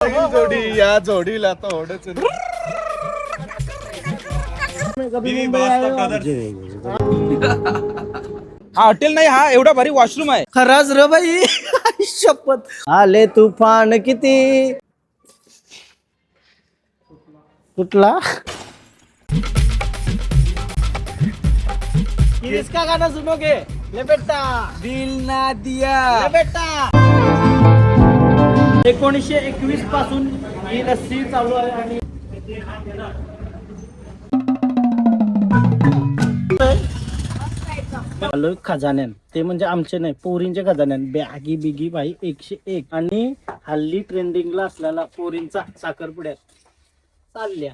जोडी या जोडीला तो ओढच हा हॉटेल नाही, हा एवढा भारी वॉशरूम आहे. खराच र बाई शपथ. आले तुफान किती कुठला किसका गाना सुनोगे ले बेटा दिल ना दिया. ले बेटा 1921 पासून ही लस्सी चालू आहे आणि आलोय खजान्यान. ते म्हणजे आमचे नाही, पोरींचे खजान्यान. बॅगी बिगी बाई 101 आणि हल्ली ट्रेंडिंगला असलेला पोरींचा साखरपुड्यात चालल्या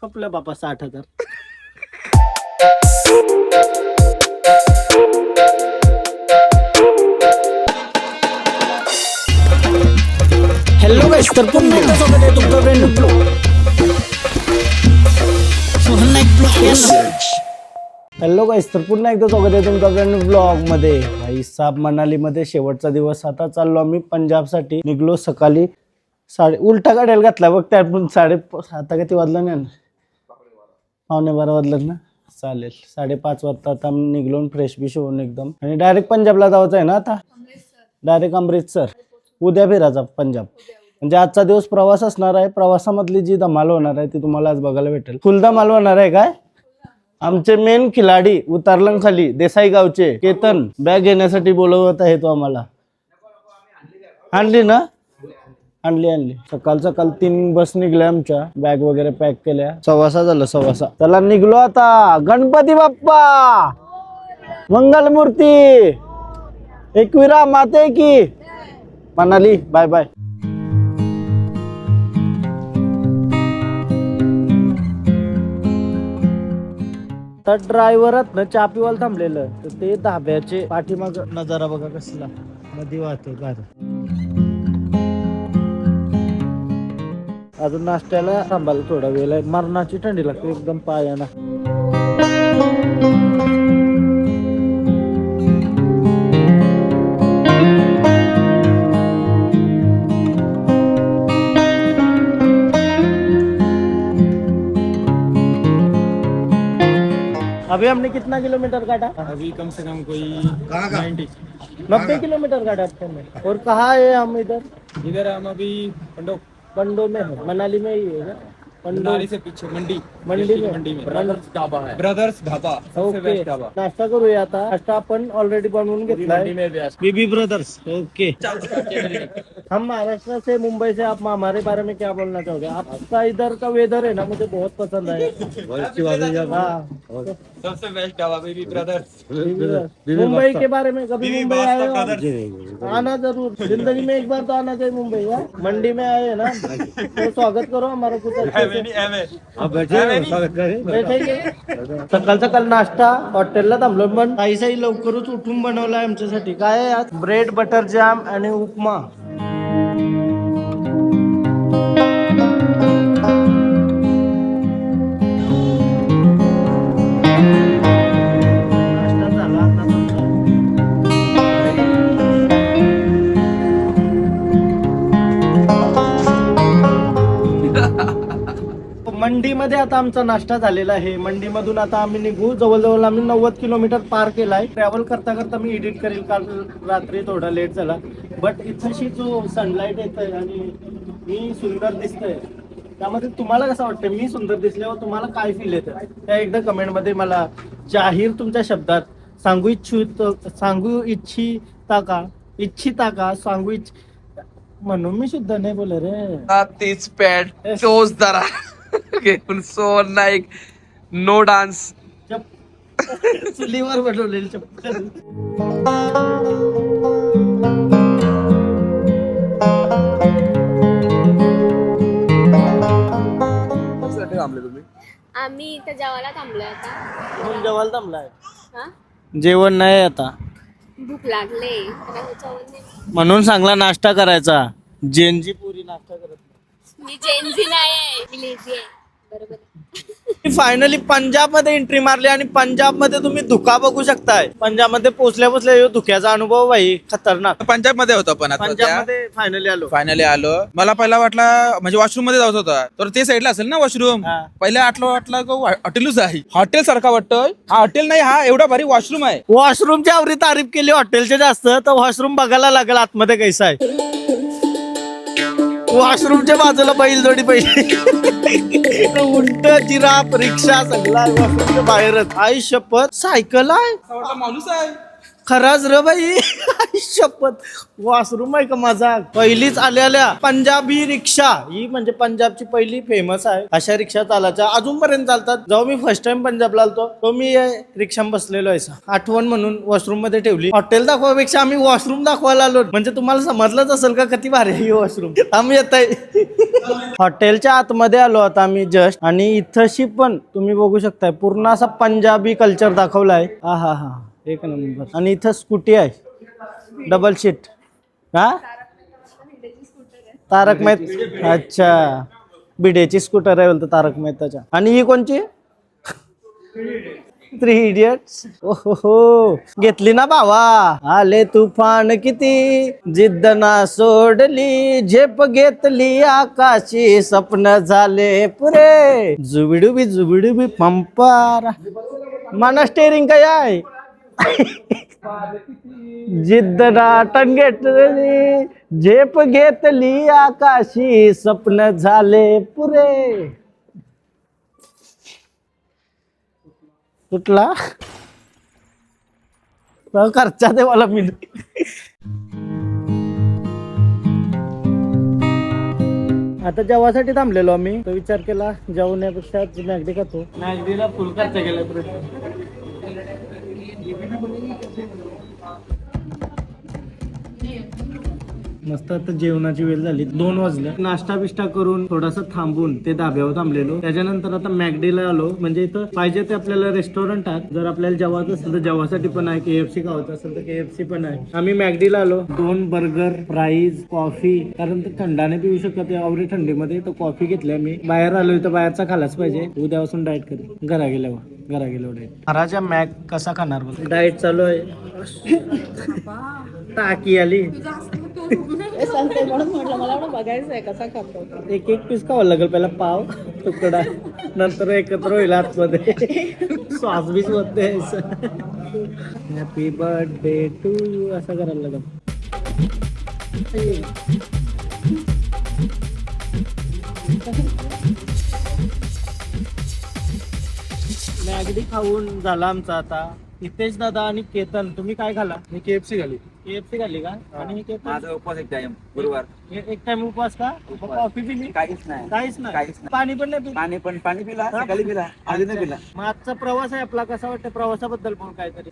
आपल्या बापा 60,000. हॅलो गाइस, तर पुन्हा एकदा स्वागत आहे तुमचं brand new blog. Hello guys, तर पुन्हा एकदा स्वागत आहे तुमचं ब्रँड न्यू ब्लॉग मध्ये. भाई साहेब मनाली मध्ये शेवटचा दिवस. आता चाललो आम्ही पंजाब साठी. निघलो सकाळी उलटा गाड्याला घातला बघ. त्या पण आता किती वाजलं नाही, 11:15 वाजलं ना. चालेल, 5:30 वाजता आता निघलो फ्रेश बिश होऊन एकदम. आणि डायरेक्ट पंजाबला जायचं आहे ना आता. डायरेक्ट अमृतसर. उद्या फिरायचा पंजाब. म्हणजे आजचा दिवस प्रवास असणार आहे. प्रवासामधली जी धमाल होणार आहे ती तुम्हाला आज बघायला भेटेल. फुल धमाल होणार आहे. काय आमचे मेन खिलाडी उतारलं खाली देसाई गावचे केतन बॅग घेण्यासाठी बोलवत आहे. तो आम्हाला आणली ना, आणली. सकाळ 3 बस निघल्या आमच्या. बॅग वगैरे पॅक केल्या. 6:15 झालं. 6:15 त्याला निघलो आता. गणपती बाप्पा मंगलमूर्ती एकविरा माते की मनाली. Bye bye. तर ड्रायव्हरात ना चहा पिवायला थांबलेलं. तर ते धाब्याचे पाठीमाग नजारा बघा कसला नदी वाहते गार. अजून नाश्त्याला थांबायला थोडा वेळ आहे. मरणाची थंडी लागते एकदम पायाना. अभी हमने कितना किलोमीटर काटा? अभी कम से कम कोई 90 किलोमीटर काटा हमने. और कहाँ है हम इधर? इधर हम अभी पंडो में है. मनाली में ही है ना. मनाली से पीछे मंडी में ब्रदर्स ढाबा है. ब्रदर्स ढाबा सबसे बेस्ट ढाबा. नाश्ता करूया आता. नाश्ता आपण ऑलरेडी बनवून घेतलाय. बीबी ब्रदर्स. ओके. हम महाराष्ट्र से, मुंबई से. आप हमारे बारे में क्या बोलना चाहोगे? आपका इधर का वेदर है ना मुझे बहुत पसंद है. हाँ, सबसे बेस्ट ढाबा बीबी ब्रदर्स. मुंबई के बारे में कभी मुंबई आए हो? आना जरूर. जिंदगी में एक बार तो आना चाहिए मुंबई. मंडी में आए ना तो स्वागत करो हमारा. कुछ सकाळ नाश्ता हॉटेलला थांबलो. पण काही लवकरच उठून बनवलाय आमच्यासाठी. काय आहे आज? ब्रेड बटर जॅम आणि उपमा. नाश्ता झाला आता तुमचा. मंडीमध्ये आता आमचा नाश्ता झालेला आहे. मंडीमधून आता आम्ही निघू. जवळजवळ आम्ही 90 किलोमीटर पार केलाय. ट्रॅव्हल करता करता मी एडिट करेल. काल रात्री थोडा लेट झाला. बट इथंशी जो सनलाईट येतोय आणि मी सुंदर दिसतोय त्यामध्ये तुम्हाला कसं वाटतं? मी सुंदर दिसल्यावर तुम्हाला काय फील येतं त्या एकदा कमेंट मध्ये मला जाहीर तुमच्या शब्दात सांगू इच्छिता का म्हणून मी सुद्धा नाही बोल रे. तीच पॅड तोच जरा घेऊन सो नाईक नो डान्स. चुलीवर बनवलेली चप्पल. आम्ही इथं जेवायला थांबलोय आता. जेवायला थांबलाय. हा? जेवण नाही आता भूक लागले म्हणून सांगला नाश्ता करायचा. जेनजी पुरी नाश्ता करत नाही. मी जेनझी नाही आहे, मी लेझी आहे. बरोबर. फायनली पंजाब मध्ये एंट्री मारली आणि पंजाब मध्ये तुम्ही धुका बघू शकताय. पंजाब मध्ये पोहोचल्या पोहोचल्या ह्यो धुक्याचा अनुभव भाई खतरनाक. पंजाब मध्ये होतो पण आता पंजाब मध्ये फायनली आलो. मला पहिला वाटला म्हणजे वॉशरूम मध्ये जायचं होता तर ते साईडला असेल ना वॉशरूम. हा. पहिला वाटला हॉटेलच आहे. हॉटेल सारखा वाटतोय. हा हॉटेल नाही, हा एवढा भारी वॉशरूम आहे. वॉशरूमची आवरी तारीफ केली हॉटेलचे जास्त, तर वॉशरूम बघायला लागेल आतमध्ये कैसा आहे. वॉशरूमच्या बाजूला बैलजोडी पहिली उंट जिराफ रिक्षा सगळा वॉशरूमच्या बाहेरच. आई शपथ सायकल आहे माणूस आहे. खराच र बाई. आई शपथ वॉशरूम आहे का माझा. पहिलीच आल्या पंजाबी रिक्षा. ही म्हणजे पंजाबची पहिली फेमस आहे अशा रिक्षा चालायच्या अजूनपर्यंत चालतात. जेव्हा मी फर्स्ट टाइम पंजाबला आलतो तो मी रिक्षा बसलेलो आहे. आठवण म्हणून वॉशरूम मध्ये ठेवली. हॉटेल दाखवापेक्षा आम्ही वॉशरूम दाखवायला आलो. म्हणजे तुम्हाला समजलंच असेल का किती भारी आहे ही वॉशरूम. आम्ही येत आहे हॉटेलच्या आतमध्ये आलो आता आम्ही जस्ट. आणि इथंशी पण तुम्ही बघू शकताय पूर्ण असा पंजाबी कल्चर दाखवलाय. हा एक नंबर. आणि इथं स्कूटी आहे डबल सीट. हा तारक मेहता. अच्छा भिडेची स्कूटर आहे बोलतो तारक मेहताच्या. आणि ही कोणची 3 इडियट्स. ओहो घेतली ना भावा. आले तुफान किती जिद्द ना सोडली झेप घेतली आकाशी स्वप्न झाले पुरे जुबिडुबी पंपार. मना स्टेरिंग काय आहे. जिद्द नाटन घेतली झेप घेतली आकाशी स्वप्न झाले पुरे. कुठला खर्चा दे मला मी. आता जेवासाठी थांबलेलो आम्ही. तो विचार केला जेवण्यापेक्षा मॅगडी खातो. मॅगडीला फुल खर्च केला. मस्त आता जेवणाची वेळ झाली. 2 वाजले. नाश्ता बिष्टा करून थोडासा थांबून ते धाब्यावर थांबलेलो. त्याच्यानंतर आता मॅगडीला आलो. म्हणजे इथं पाहिजे ते आपल्याला रेस्टॉरंट आहेत. जर आपल्याला जेवायचं असेल तर जेवासाठी पण आहे. KFC खावायचं असेल तर KFC पण आहे. आम्ही मॅगडीला आलो. 2 बर्गर फ्राईज कॉफी. कारण ते थंडाने पिऊ शकत आवडी थंडीमध्ये. तर कॉफी घेतली आम्ही. बाहेर आलो तर बाहेरचा खालाच पाहिजे. उद्यापासून डाएट करेल. घरा गेल्यावर डाएट. महाराजा मॅग कसा खाणार डाएट चालू आहे. टाकी आली. म्हणून म्हटलं मला बघायचं आहे कसा खातो. एक पीस खावं लागेल. पहिला पाव तुकडा नंतर एकत्र होईल आतमध्ये. श्वास बीस होते. हॅपी बर्थडे टू यू असं करायला लागेल. मॅगडी खाऊन झाला आमचा आता. हितेश दादा आणि केतन तुम्ही काय खाला. मी KFC खाली. KFC खाल्ली का. आणि केतन माझा उपवास एक टाइम गुरुवार. एक टाइम उपवास का. कॉफी पिली काहीच नाही. काहीच नाही. पाणी पण नाही पिलं. पाणी पिला सकाळी पिला आधी नाही पिला. मग आजचा प्रवास आहे आपला कसा वाटतं. प्रवासाबद्दल पण काहीतरी.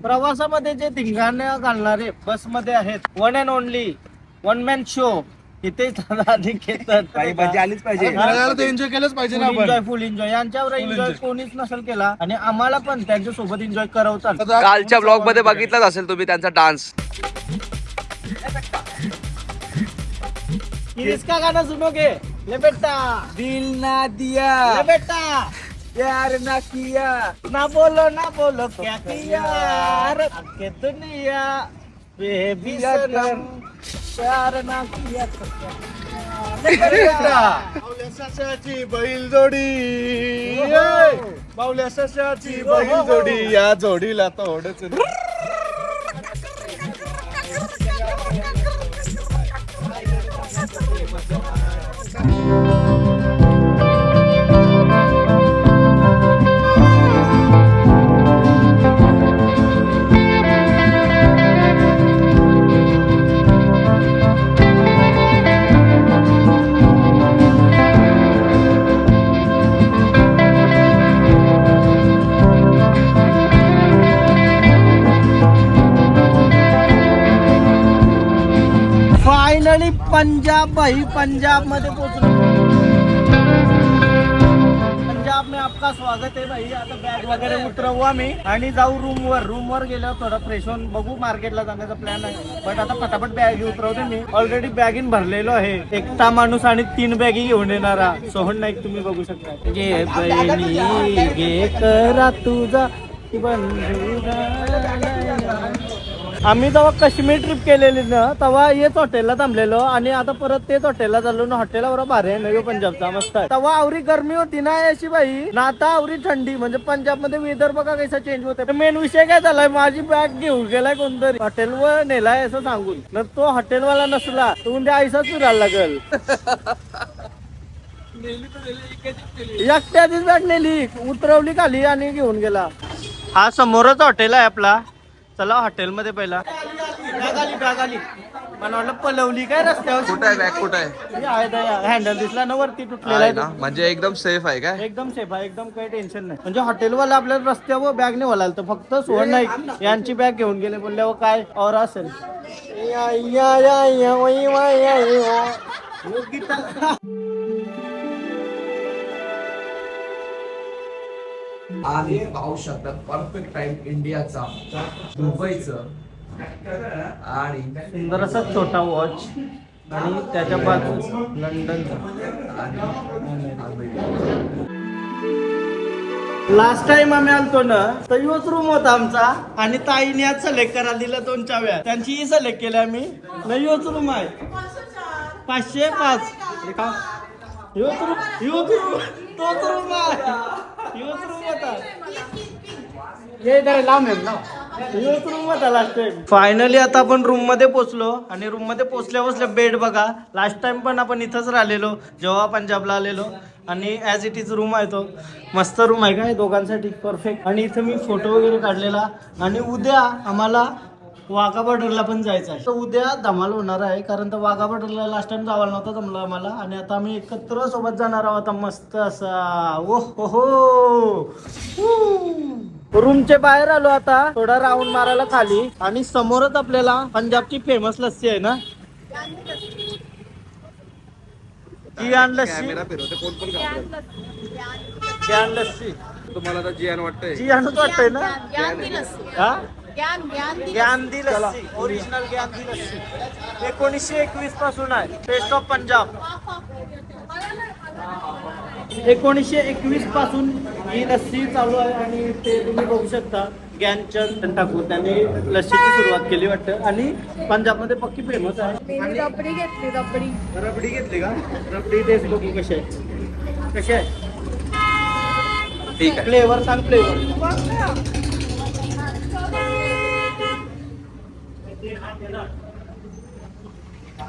प्रवासामध्ये जे धिंगाणं घालणारे बस मध्ये आहेत. 1 and only 1 man शो. इथे काही मजा आलीच पाहिजे. एन्जॉय केलंच पाहिजे ना आपण. फुल एन्जॉय. यांच्यावर एन्जॉय कोणीच नसेल केला. आणि आम्हाला पण त्यांच्या सोबत एन्जॉय करवतात. कालच्या ब्लॉग मध्ये बघितलाच असेल तुम्ही त्यांचा डान्स. इसका गाना सुनोगे ले बेटा दिल ना दिया ले बेटा प्यार ना किया. ना बोलो क्या किया आगे दुनिया बेबी सनम प्यार ना किया तो क्या किया. बावल्या सशाची बैल जोडी. बावल्या सशाची बैल जोडी. या जोडीला तोडच. फायनली पंजाब भाई पंजाब मध्ये पोहोचलो. पंजाब में आपका का स्वागत आहे भाई. आता बॅग वगैरे उतरवू आम्ही आणि जाऊ रूमवर गेल्यावर थोडं फ्रेश होऊन बघू मार्केटला जाण्याचा प्लॅन आहे. बट आता फटाफट बॅग उतरवते मी. ऑलरेडी बॅगीन भरलेलो आहे. एकटा माणूस आणि 3 बॅगी घेऊन येणारा सोहन नाईक तुम्ही बघू शकता. घे बहिणी घे करा तुझा आम्ही जेव्हा काश्मीर ट्रिप केलेली ना तेव्हा हेच हॉटेलला थांबलेलो आणि आता परत तेच हॉटेलला चाललो ना. हॉटेलवर भारी आहे नवी पंजाबचा मस्त आहे. तेव्हा आवरी गरमी होती ना अशी बाई ना आता आवरी थंडी. म्हणजे पंजाब मध्ये वेदर बघा कसा चेंज होते. मेन विषय काय झालाय माझी बॅग घेऊन गेलाय कोणतरी हॉटेलवर नेलाय असं सांगून ना. तो हॉटेलवाला नसला तर उद्या आईसाच फिरायला लागल. एकट्याचीच बॅग नेली उतरवली खाली आणि घेऊन गेला. हा समोरच हॉटेल आहे आपला. चला हॉटेलमध्ये पहिला बॅग आली मला वाटलं पलवली काय रस्त्यावर. कुठं आहे बॅग कुठं आहे? हँडल दिसला ना वरती तुटलेला आहे ना म्हणजे एकदम सेफ आहे काय? एकदम सेफ आहे एकदम काही टेन्शन नाही. म्हणजे हॉटेलवाला आपल्याला रस्त्यावर बॅग नाही वळाल तर फक्त सोहन नाईक यांची बॅग घेऊन गेले बोलल्यावर काय और असेल. आणि पाहू शकता परफेक्ट टाइम इंडियाचा दुबईचं आणि सुंदर असा छोटा वॉच आणि त्याच्या बाजू लंडनचा. लास्ट टाइम आम्ही आलतो ना तर योच रूम होता आमचा आणि ताईने आज सिलेक्ट करायला दिला 2 चाव्या त्यांची सिलेक्ट केल्या आम्ही ना. योच रूम आहे 505. योच रूम तोच रूम आहे. योच रूम होता योच रूम होता लास्ट टाइम. फायनली आता आपण रूम मध्ये पोहोचलो आणि रूम मध्ये पोहोचल्या बेड बघा. लास्ट टाइम पण आपण इथंच राहिलेलो जेव्हा पंजाबला आलेलो आणि ॲज इट इज रूम आहे तो. मस्त रूम आहे काय दोघांसाठी परफेक्ट. आणि इथं मी फोटो वगैरे काढलेला आणि उद्या आम्हाला वाघा बॉर्डरला पण जायचं आहे. तर उद्या धमाल होणार आहे कारण तर वाघा बॉर्डरला लास्ट टाइम जावं नव्हतं जमलं आम्हाला आणि आता आम्ही एकत्र सोबत जाणार आहोत. मस्त असा ओ हो रूमच्या बाहेर आलो आता थोडा राऊंड मारायला खाली आणि समोरच आपल्याला पंजाबची फेमस लस्सी आहे ना जियान लस्सी. जियान लस्सी तुम्हाला आता जियान वाटतंय? जियानच वाटतंय ना. हा ज्ञानदी लस्सी ओरिजिनल ज्ञानदी लस्सी 1921 पासून आहे. टेस्ट ऑफ पंजाब 1921 पासून ही लस्सी चालू आहे आणि ते तुम्ही बघू शकता. ज्ञानचंद ठाकूर त्यांनी लस्सीची सुरुवात केली वाटतं आणि पंजाबमध्ये पक्की फेमस आहे. मी रबडी घेतली रबडी घेतली का? रबडी टेस्ट बघू कशी आहे. ठीक आहे. फ्लेवर सांग फ्लेवर.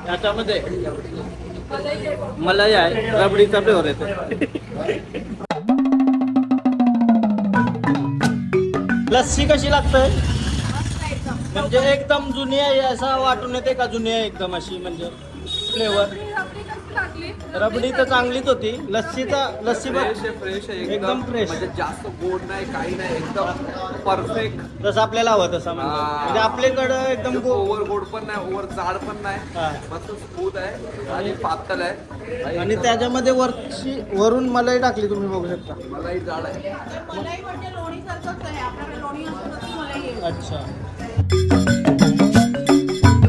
याच्यामध्ये मलाई आहे रबडीचा फ्लेवर येतो. लस्सी कशी लागते म्हणजे एकदम जुनी आहे असं वाटून येते का? जुनी आहे एकदम अशी म्हणजे फ्लेवर. रबडी तर चांगलीच होती. लस्सी बघ फ्रेश आहे एकदम फ्रेश. म्हणजे जास्त गोड नाही काही नाही एकदम परफेक्ट जसं आपल्याला हवं तसं म्हणजे आपल्याकडं एकदम ओव्हर गोड पण नाही ओव्हर जाड पण नाही. हा. मस्त स्मूथ आहे आणि पातळ आहे आणि त्याच्यामध्ये वरून मलाई टाकली तुम्ही बघू शकता. मलाही जाड आहे. मलाई म्हणजे लोणी सारखंच आहे. आपल्याकडे लोणी असतं तसं मलाई आहे. अच्छा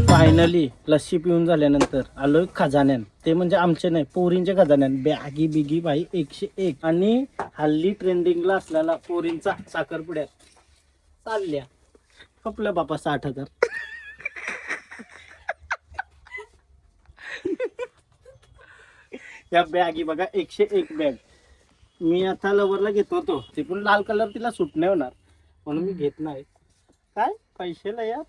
फायनली लस्सी पिऊन झाल्यानंतर आलोय खजान्यान. ते म्हणजे आमचे नाही पोरींचे खजान्यान. बॅगी बिगी भाई 101 आणि हल्ली ट्रेंडिंगला असलेला पोरींचा साखरपुड्यात चालल्या आपल्या बापा 60,000. या बॅगी बघा 101 बॅग. मी आता लवरला घेत होतो ते पण लाल कलर तिला सूट नाही होणार म्हणून मी घेत नाही. काय पैसे यात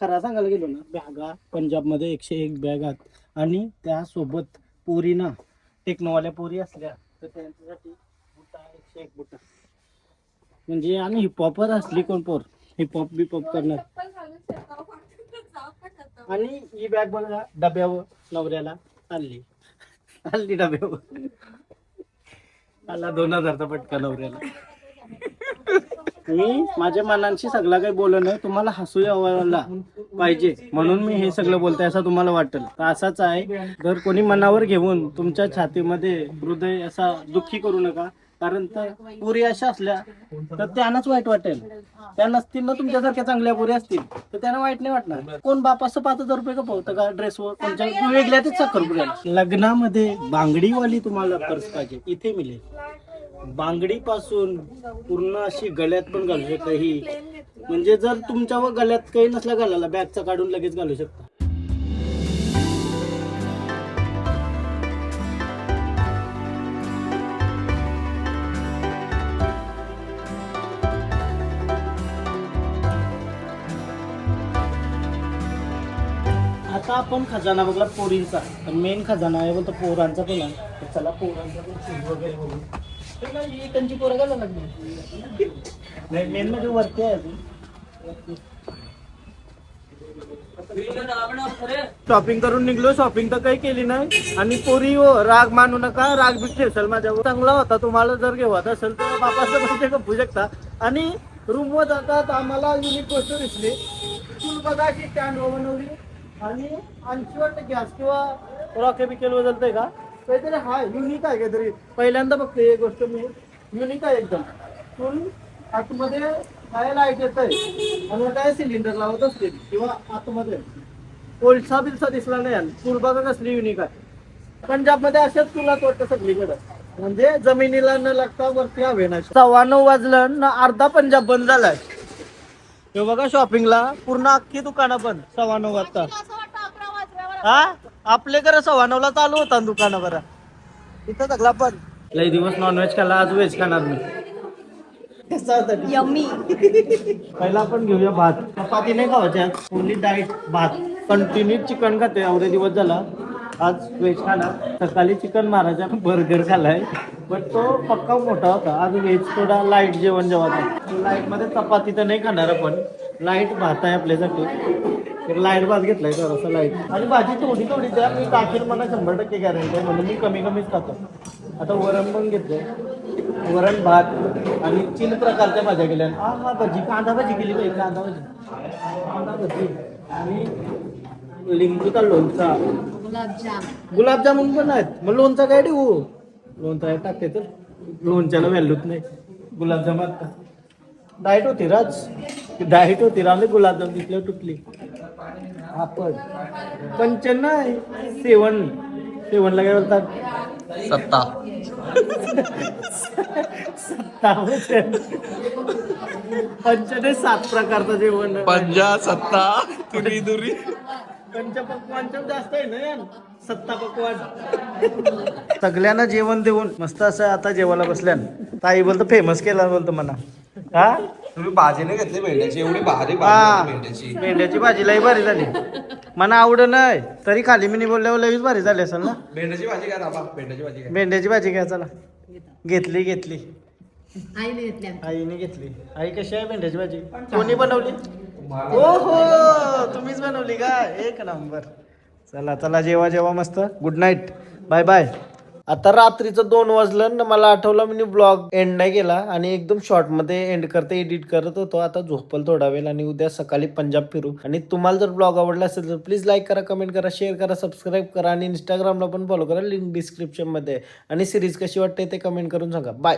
खरा सांगायला गेलो ना बॅगा पंजाबमध्ये 101 बॅग आहेत आणि त्यासोबत पोरी ना टेक्नोवाल्या पोरी असल्या तर त्यांच्यासाठी बुटा 101 बुटा. म्हणजे आणि हिपहॉपर असली कोण पोर हिपहॉप बिपॉप करणार. आणि ही बॅग बघा डब्यावर नवऱ्याला आणली डब्यावर आला 2000चा पटका नवऱ्याला. मी माझ्या मनांशी सगळं काही बोललो नाही. तुम्हाला हसू यावायला पाहिजे म्हणून मी हे सगळं बोलतोय असं तुम्हाला वाटेल तर असाच आहे. जर कोणी मनावर घेऊन तुमच्या छातीमध्ये हृदय असा दुःखी करू नका. कारण तर पुरी अशा असल्या तर त्यांनाच वाईट वाटेल. त्या नसतील ना तुमच्यासारख्या चांगल्या पुरी असतील तर त्यांना वाईट नाही वाटणार. कोण बाप असं 5,000 रुपये कपवतं का ड्रेसवर कोणत्या वेगळ्या तेच साखरपुड्याला. लग्नामध्ये बांगडीवाली तुम्हाला पर्स पाहिजे इथे मिळेल. बांगडी पासून पूर्ण अशी गळ्यात पण घालू शकता ही. म्हणजे जर तुमच्या गळ्यात काही नसल्या घालायला बॅगचा काढून लगेच घालू शकता. आता आपण खजाना बघला पोरींचा, तर मेन खजाना आहे बोलतो पोरांचा पण आहे. तर चला पोरांचा पण शूज वगैरे बघू. तर ना ही त्यांची पोरं घालायला लागली. नाही मेन म्हणजे वरती आहे अजून. शॉपिंग करून निघलो. शॉपिंग तर काही केली नाही. आणि पोरी हो राग मानू नका, राग बी ठेसल माझ्यावर. चांगला होता, तुम्हाला जर घेवायचा असेल तर बापाचं पैसे कपू शकता. आणि रूमवर जातात आम्हाला युनिक गोष्ट दिसली. चूल बघा की स्टँड बनवली आणि 80% गॅस किंवा रॉकेट बिकेल बदलतंय का काहीतरी हा युनिक आहे काहीतरी. पहिल्यांदा बघते एक गोष्ट मी युनिक आहे एकदम. चूल आतमध्ये काय लाईट येत आहे आणि काय सिलेंडर लावत असते किंवा आतमध्ये कोळसा बिलसा दिसला नाही. चूल बघा कसली युनिक आहे. पंजाबमध्ये अशाच चुलाच वाटतं सगळीकडे. म्हणजे जमिनीला न लागता वरती हवे ना. 9:15 वाजलं ना अर्धा पंजाब बंद झालाय. हे बघा शॉपिंगला पूर्ण अख्खी दुकानं बंद 9:15 वाजता. असं वाटतं 11 वाजल्यावर हा आपले घर 9:15 चालू होता दुकानं बरं. इथं सगळा पण लई दिवस नॉनव्हेज खाल्ला, आज व्हेज खाणार मी. यम्मी. पहिला आपण घेऊया भात. चपाती नाही खावायची आज, ओनली डाएट भात. कंटिन्यू चिकन खाते एवढे दिवस झाला. आज व्हेज खाणार. सकाळी चिकन महाराजा बर्गर खालाय पण तो पक्का मोठा होता. आज व्हेज थोडा लाईट जेवण जेवायचं. लाईट मध्ये चपाती तर नाही खाणार आपण, लाईट भात आहे आपल्यासाठी. तर लाईट भात घेतलाय थोडासा लाईट. आणि भाजी थोडी थोडी द्या, मी टाकेल मला 100% गॅरंटी आहे म्हणून मी कमी कमीच खातो. आता वरण पण घेतलंय, वरण भात आणि 3 प्रकारच्या भाज्या केल्या. हा भाजी कांदा भाजी केली पाहिजे. कांदा भाजी आणि लिंबूचा लोणचा. गुलाबजामुन पण आहेत. मग लोणचा काय देऊ? लोणचा टाकते तर लोणच्याला व्हॅल्यूच नाही. गुलाबजाम आता डाएट होती राज, डाएट होती राज. गुलाबजाम दिसल्यावर तुटली. आपण पंचन नाही सेवन. सेवनला काय बोलतात? सत्ता. पंचने 7 प्रकारचं जेवण. पंजा सत्ता तुरी दुरी. पंचपक्वान जास्त आहे ना यार. 7 पक्वान. सगळ्यांना जेवण देऊन मस्त असं आता जेवायला बसल्यान. ताई बोलतो फेमस केला बोलतो म्हणा. हा तुम्ही भाजी नाही घेतली मेंढ्याची, एवढी भारी हा मेंढ्याची. मेंढ्याची भाजी लई भारी झाली. मला आवड नाही तरी खाली मी बोलल्यावर लईच भारी झाली असेल ना. मेंढ्याची भाजी काय बाबा? मेंढ्याची भाजी काय? मेंढ्याची भाजी काय चला घेतली. आईने घेतल्या. आईने घेतली. आई कशी आहे मेंढ्याची भाजी? कोणी बनवली? हो हो तुम्हीच बनवली का? एक नंबर. चला चला जेवा मस्त. Good night, bye bye. आता रात्रीचं 2 वाजलं ना मला आठवलं मी ब्लॉग एंड नाही केला आणि एकदम शॉर्टमध्ये एंड करते एडिट करत होतो. आता झोपल थोडा वेळ आणि उद्या सकाळी पंजाब फिरू. आणि तुम्हाला जर ब्लॉग आवडला असेल तर प्लीज लाईक करा, कमेंट करा, शेअर करा, सबस्क्राईब करा आणि इंस्टाग्रामला पण फॉलो करा. लिंक डिस्क्रिप्शनमध्ये. आणि सिरीज कशी वाटते ते कमेंट करून सांगा. बाय.